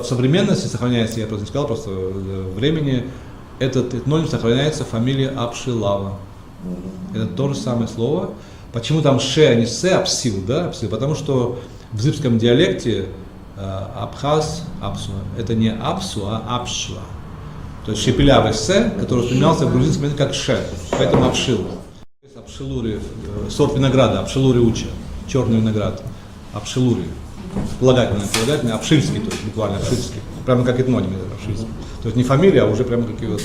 в современности сохраняется, я просто не сказал, просто времени, этот этноним сохраняется фамилия Апшилава. Это то же самое слово. Почему там ше, а не се, апсил, да? Апсил? Потому что в зыбском диалекте абхаз, апсу, это не апсу, а апшла. То есть шепелявый се, который воспринимался в грузинском языке как ше, поэтому апшил. Апшилури, сорт винограда, апшилури уча, черный виноград, апшилури. Прилагательный, апшильский, то есть буквально апшильский. Прямо как этноним апшильский. То есть не фамилия, а уже прямо какие вот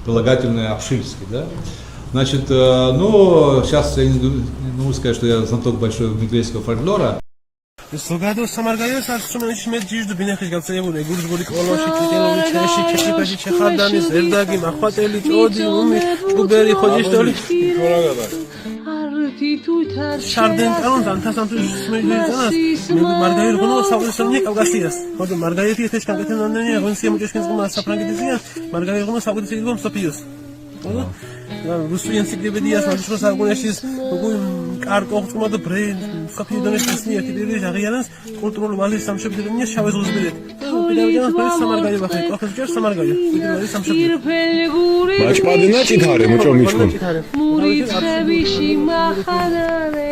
прилагательные апшильский, да? Значит, ну, сейчас я не могу сказать, что я знаток большой мигрейского фольклора. ზოგადად სამარგალიოს არცუმენში მე ჯიჟდ ბინახის გავწევებული გურჯგური კოლოში ჩიტელოვი ჩეში ჩექიპაჟი ჩეხარდანი ზერდაგი მახვატელი ჭოდი უმი ჭუბერი ხოჯიშტოლი შარდენ კანონთან თასამთვის მეჯერანას მარგალიო როგორ საუბრისმე კავკასიას ხოდო მარგალიო ეთეშ კანკეთენანდენი აღონსია მოჭეშკენს ყმა საფრანგეთიზია მარგალიო როგორ საუბრისმე გომ სოფიოს ხოდო რუსული ენციკლოპედიას მაგის საგუნეშის როგორ კარკოხტმა და ბრენ საფიდონის ისნია კიდევ აღიანას კულტურული ბაზის სამშობლოა შავე ზღუდებით პირავიდან ეს სამარგალიო ვახე კოხეს სამარგალიო კიდევ სამშობლოა მაჭპადინა ჭითარე მოჭომიჩქო მუიცები შიმახანარე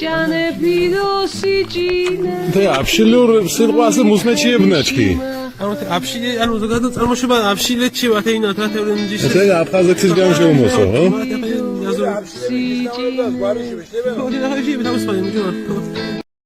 ჯანეფიდოსი ჭინე და აფშილურ სიტყვაზე მუსმეჩიებნაჩკი ანუ აფშილე ანუ ზოგადად წარმოშობა აფშილეთში ვათეინა თათევრენჯის ესე აფხაზეთის გამშეუმოსო ხო აფშილე ხო და ხაიში მე დავსვალი მიჯონა